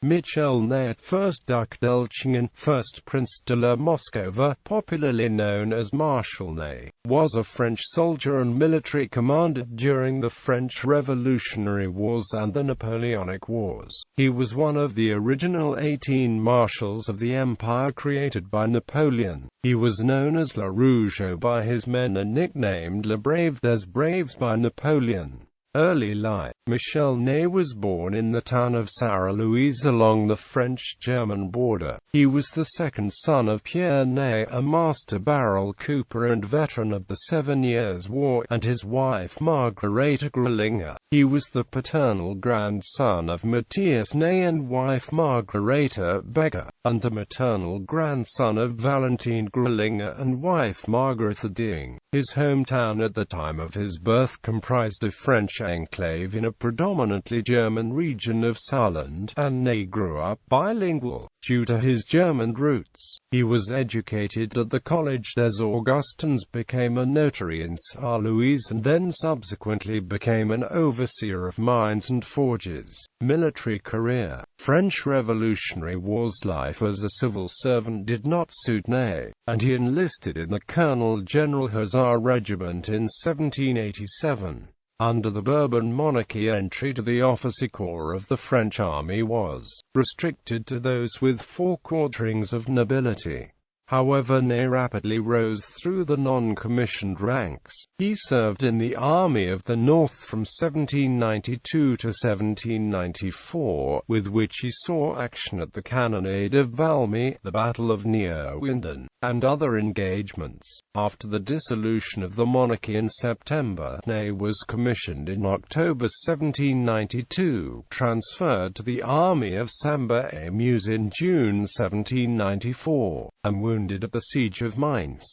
Michel Ney, at first Duc d'Elchingen, first Prince de la Moskowa, popularly known as Marshal Ney, was a French soldier and military commander during the French Revolutionary Wars and the Napoleonic Wars. He was one of the original 18 marshals of the empire created by Napoleon. He was known as Le Rougeaud by his men and nicknamed Le Brave des Braves by Napoleon. Early life. Michel Ney was born in the town of Sarre-Louise along the French-German border. He was the second son of Pierre Ney, a master barrel cooper and veteran of the 7 Years' War, and his wife Margareta Grelinger. He was the paternal grandson of Matthias Ney and wife Margareta Becker, and the maternal grandson of Valentine Grelinger and wife Margaretha Deing. His hometown at the time of his birth comprised a French enclave in a predominantly German region of Saarland, and Ney grew up bilingual. Due to his German roots, he was educated at the Collège des Augustins, became a notary in Sarre-Louise, and then subsequently became an overseer of mines and forges. Military career. French Revolutionary Wars life as a civil servant did not suit Ney, and he enlisted in the Colonel General Hussar Regiment in 1787. Under the Bourbon monarchy, entry to the officer corps of the French army was restricted to those with 4 quarterings of nobility. However, Ney rapidly rose through the non-commissioned ranks. He served in the Army of the North from 1792 to 1794, with which he saw action at the Cannonade of Valmy, the Battle of Neerwinden, and other engagements. After the dissolution of the monarchy in September, Ney was commissioned in October 1792, transferred to the Army of Sambre-et-Meuse in June 1794, and wounded at the Siege of Mainz.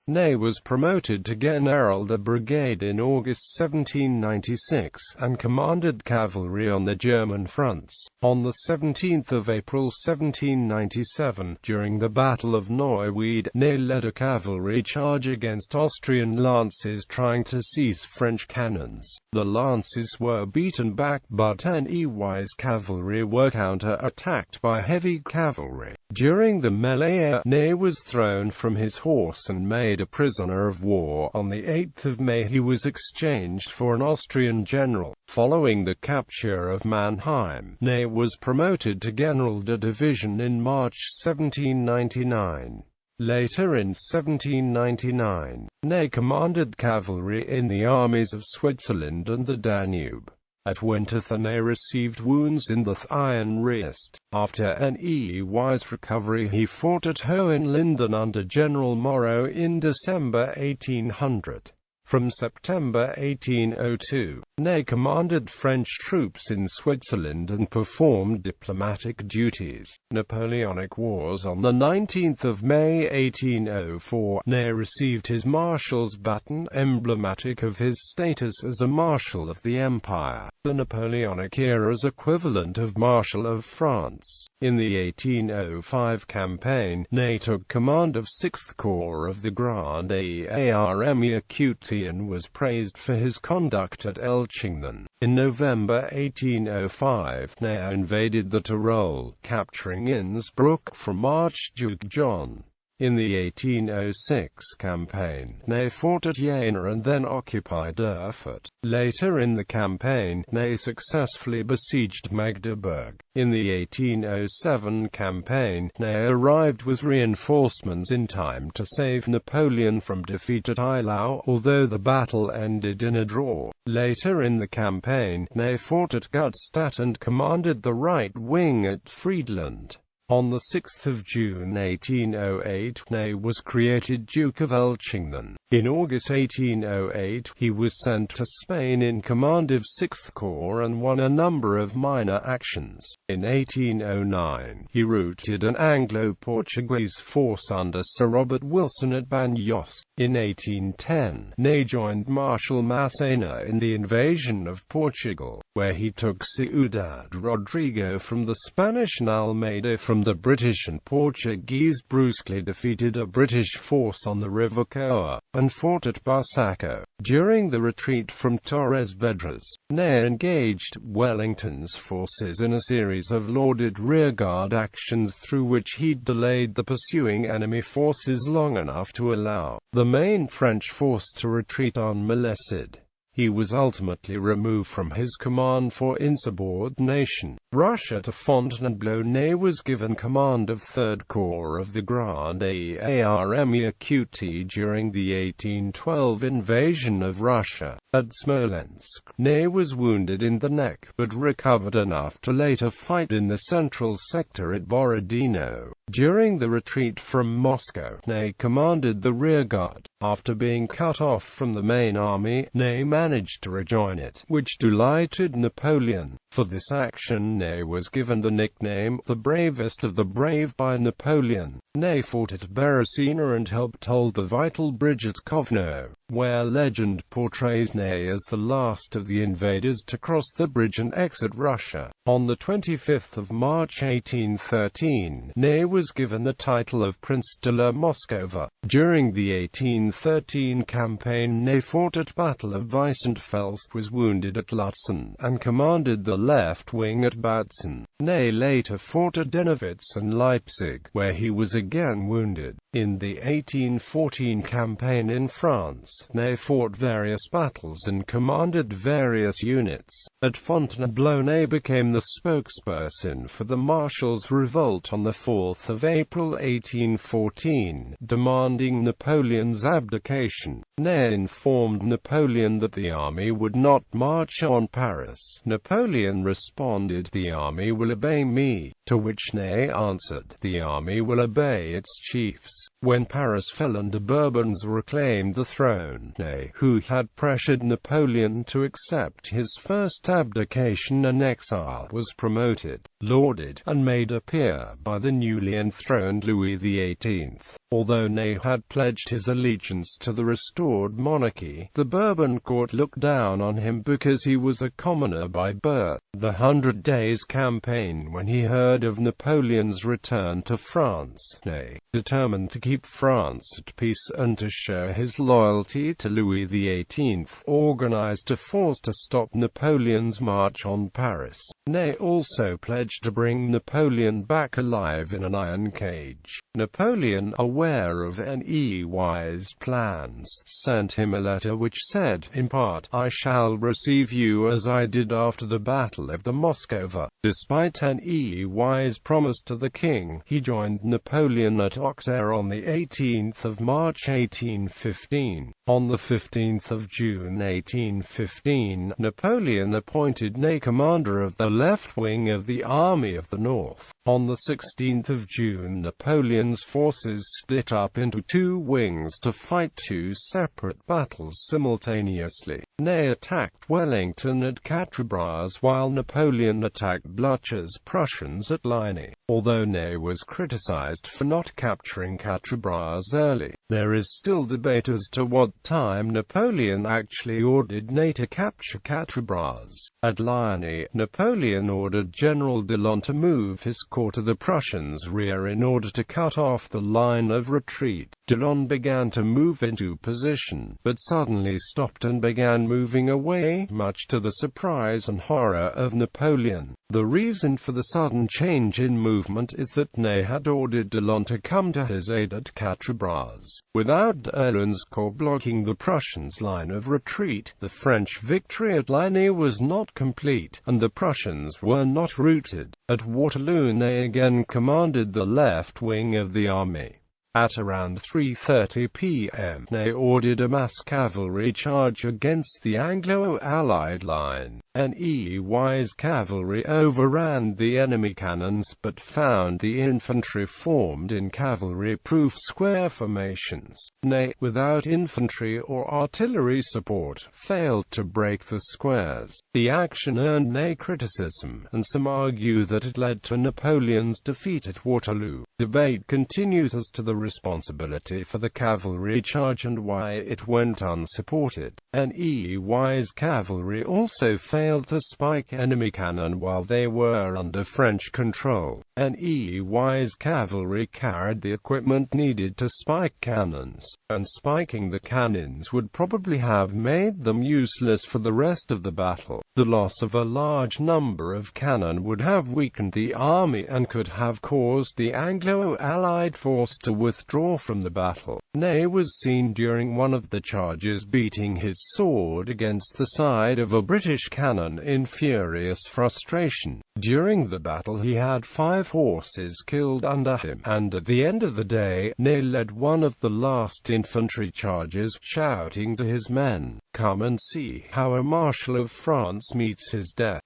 Ney was promoted to General de Brigade in August 1796, and commanded cavalry on the German fronts. On 17 April 1797, during the Battle of Neuwied, Ney led a cavalry charge against Austrian lances trying to seize French cannons. The lances were beaten back, but Ney's cavalry were counter-attacked by heavy cavalry. During the melee, Ney was thrown from his horse and made a prisoner of war. On 8 May he was exchanged for an Austrian general. Following the capture of Mannheim, Ney was promoted to General de Division in March 1799. Later in 1799, Ney commanded cavalry in the armies of Switzerland and the Danube. At Winterthur, Ney received wounds in the thigh and wrist. After Ney's recovery, he fought at Hohenlinden under General Moreau in December 1800. From September 1802, Ney commanded French troops in Switzerland and performed diplomatic duties. Napoleonic Wars. On 19 May 1804, Ney received his Marshal's baton, emblematic of his status as a Marshal of the Empire, the Napoleonic era's equivalent of Marshal of France. In the 1805 campaign, Ney took command of 6th Corps of the Grande Armée Aquitaine and was praised for his conduct at Elchingen. In November 1805, Ney invaded the Tyrol, capturing Innsbruck from Archduke John. In the 1806 campaign, Ney fought at Jena and then occupied Erfurt. Later in the campaign, Ney successfully besieged Magdeburg. In the 1807 campaign, Ney arrived with reinforcements in time to save Napoleon from defeat at Eylau, although the battle ended in a draw. Later in the campaign, Ney fought at Gutstadt and commanded the right wing at Friedland. On 6 June 1808, Ney was created Duke of Elchingen. In August 1808, he was sent to Spain in command of 6th Corps and won a number of minor actions. In 1809, he routed an Anglo-Portuguese force under Sir Robert Wilson at Baños. In 1810, Ney joined Marshal Massena in the invasion of Portugal, where he took Ciudad Rodrigo from the Spanish and Almeida from the British and Portuguese brusquely defeated a British force on the River Coa, and fought at Barsaco. During the retreat from Torres Vedras, Ney engaged Wellington's forces in a series of lauded rearguard actions through which he delayed the pursuing enemy forces long enough to allow the main French force to retreat unmolested. He was ultimately removed from his command for insubordination. Russia to Fontainebleau. Ney was given command of 3rd Corps of the Grande Armée Qt during the 1812 invasion of Russia. At Smolensk, Ney was wounded in the neck, but recovered enough to later fight in the central sector at Borodino. During the retreat from Moscow, Ney commanded the rearguard. After being cut off from the main army, Ney managed to rejoin it, which delighted Napoleon. For this action, Ney was given the nickname, the bravest of the brave, by Napoleon. Ney fought at Beresina and helped hold the vital bridge at Kovno, where legend portrays Ney as the last of the invaders to cross the bridge and exit Russia. On the 25th of March 1813, Ney was given the title of Prince de la Moskowa. During the 1813 campaign, Ney fought at Battle of Weissenfels, was wounded at Lutzen, and commanded the left wing at Bautzen. Ney later fought at Dennewitz and Leipzig, where he was again wounded. In the 1814 campaign in France, Ney fought various battles and commanded various units. At Fontainebleau, Ney became the spokesperson for the Marshals' revolt on the 4th of April 1814, demanding Napoleon's abdication. Ney informed Napoleon that the army would not march on Paris. Napoleon responded, "The army will obey me," to which Ney answered, "The army will obey its chiefs." When Paris fell and the Bourbons reclaimed the throne, Ney, who had pressured Napoleon to accept his first abdication and exile, was promoted, lauded, and made a peer by the newly enthroned Louis XVIII. Although Ney had pledged his allegiance to the restored monarchy, the Bourbon court looked down on him because he was a commoner by birth. The 100 Days campaign. When he heard of Napoleon's return to France, Ney, determined to keep France at peace and to show his loyalty to Louis XVIII, organized a force to stop Napoleon's march on Paris. Ney also pledged to bring Napoleon back alive in an iron cage. Napoleon, aware of Ney's plans, sent him a letter which said, in part, "I shall receive you as I did after the Battle of the Moskowa." Despite Ney's promise to the king, he joined Napoleon at Auxerre on the 18th of March 1815. On the 15th of June 1815, Napoleon appointed Ney commander of the left wing of the Army of the North. On the 16th of June, Napoleon's forces split up into two wings to fight two separate battles simultaneously. Ney attacked Wellington at Quatre Bras while Napoleon attacked Blücher's Prussians at Ligny. Although Ney was criticized for not capturing Quatre Bras early, there is still debate as to what time Napoleon actually ordered Ney to capture Quatre Bras. At Ligny, Napoleon ordered General Dillon to move his corps to the Prussians' rear in order to cut off the line of retreat. Dillon began to move into position, but suddenly stopped and began moving away, much to the surprise and horror of Napoleon. The reason for the sudden change in movement is that Ney had ordered Dillon to come to his aid at Quatre Bras. Without Dillon's corps blocking the Prussians' line of retreat, the French victory at Ligny was not complete, and the Prussians were not routed. At Waterloo, Ney again commanded the left wing of the army. At around 3:30 p.m., Ney ordered a mass cavalry charge against the Anglo-Allied line. Ney's cavalry overran the enemy cannons, but found the infantry formed in cavalry-proof square formations. Ney, without infantry or artillery support, failed to break the squares. The action earned Ney criticism, and some argue that it led to Napoleon's defeat at Waterloo. Debate continues as to the responsibility for the cavalry charge and why it went unsupported. Ney's cavalry also failed failed to spike enemy cannon while they were under French control. Ney's cavalry carried the equipment needed to spike cannons, and spiking the cannons would probably have made them useless for the rest of the battle. The loss of a large number of cannon would have weakened the army and could have caused the Anglo-Allied force to withdraw from the battle. Ney was seen during one of the charges beating his sword against the side of a British cannon in furious frustration. During the battle he had 5 horses killed under him, and at the end of the day, Ney led one of the last infantry charges, shouting to his men, "Come and see how a Marshal of France meets his death."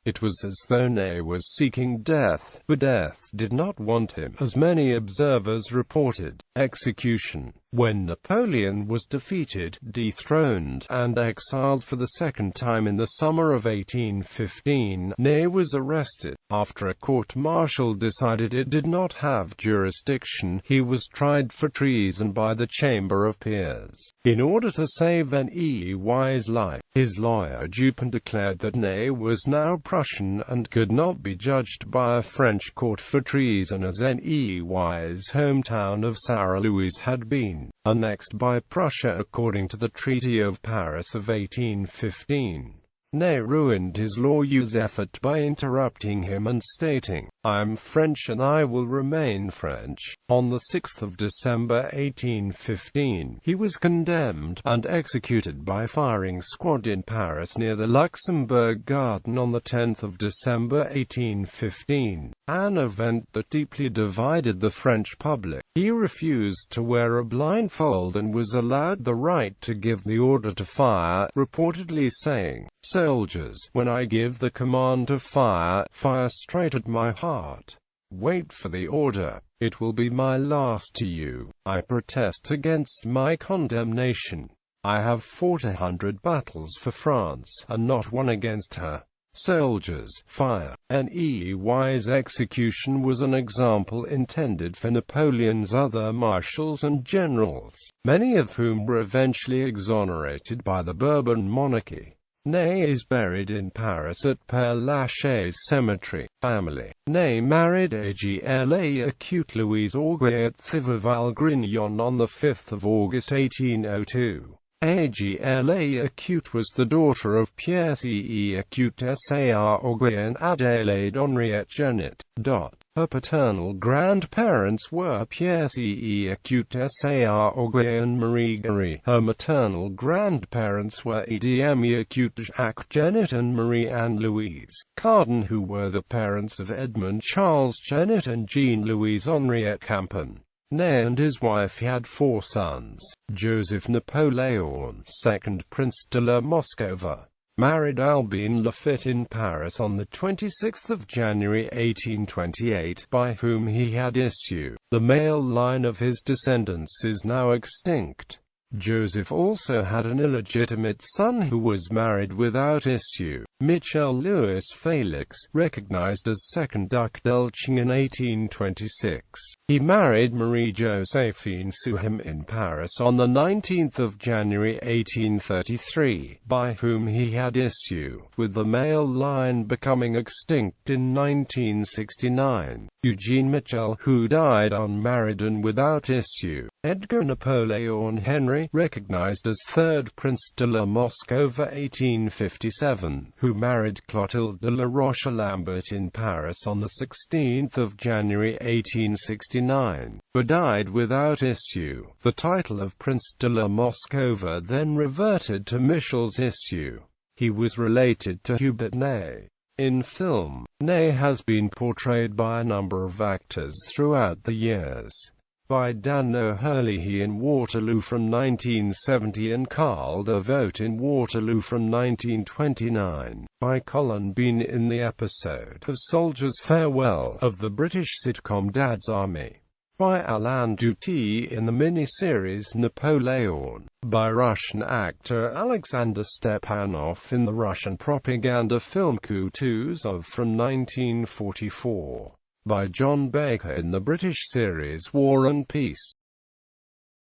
It was as though Ney was seeking death, but death did not want him, as many observers reported. Execution. When Napoleon was defeated, dethroned, and exiled for the second time in the summer of 1815, Ney was arrested. After a court-martial decided it did not have jurisdiction, he was tried for treason by the Chamber of Peers. In order to save Ney's life, his lawyer Dupin declared that Ney was now Prussian and could not be judged by a French court for treason, as Ney's hometown of Sarre-Louise had been annexed by Prussia according to the Treaty of Paris of 1815. Ney ruined his lawyer's effort by interrupting him and stating, "I'm French and I will remain French." On the 6th of December 1815, he was condemned and executed by firing squad in Paris near the Luxembourg Garden on the 10th of December 1815, an event that deeply divided the French public. He refused to wear a blindfold and was allowed the right to give the order to fire, reportedly saying, "Soldiers, when I give the command to fire, fire straight at my heart. Wait for the order. It will be my last to you. I protest against my condemnation. I have fought 100 battles for France, and not one against her. Soldiers, fire." Ney's execution was an example intended for Napoleon's other marshals and generals, many of whom were eventually exonerated by the Bourbon monarchy. Ney is buried in Paris at Père Lachaise Cemetery. Family. Ney married Agla Acute Louise Auguste at Thiverval-Grignon on 5 August 1802. Agla Acute was the daughter of Pierre Acute Sar Auguste and Adélaïde Henriette Genet. Her paternal grandparents were Pierre Acute Sar Auguste and Marie Guéry. Her maternal grandparents were Edme Acute Jacques Genet and Marie-Anne Louise Cardin, who were the parents of Edmond Charles Genet and Jean-Louise Henriette Campan. Ney and his wife had 4 sons. Joseph Napoleon, 2nd Prince de la Moskowa, married Albine Lafitte in Paris on 26 January 1828, by whom he had issue. The male line of his descendants is now extinct. Joseph also had an illegitimate son who was married without issue. Michel Louis Félix, recognized as second Duc d'Elching in 1826. He married Marie-Joséphine Souham in Paris on 19 January 1833, by whom he had issue, with the male line becoming extinct in 1969. Eugene Michel, who died unmarried and without issue. Edgar Napoleon Henry, recognized as 3rd Prince de la Moskowa 1857, who married Clotilde de la Roche-Lambert in Paris on 16 January 1869, but died without issue. The title of Prince de la Moskowa then reverted to Michel's issue. He was related to Hubert Ney. In film, Ney has been portrayed by a number of actors throughout the years. By Dan O'Hurley in Waterloo from 1970 and Carl DeVote in Waterloo from 1929. By Colin Bean in the episode of Soldier's Farewell of the British sitcom Dad's Army. By Alain Duty in the miniseries Napoleon. By Russian actor Alexander Stepanov in the Russian propaganda film Kutuzov from 1944. By John Baker in the British series War and Peace.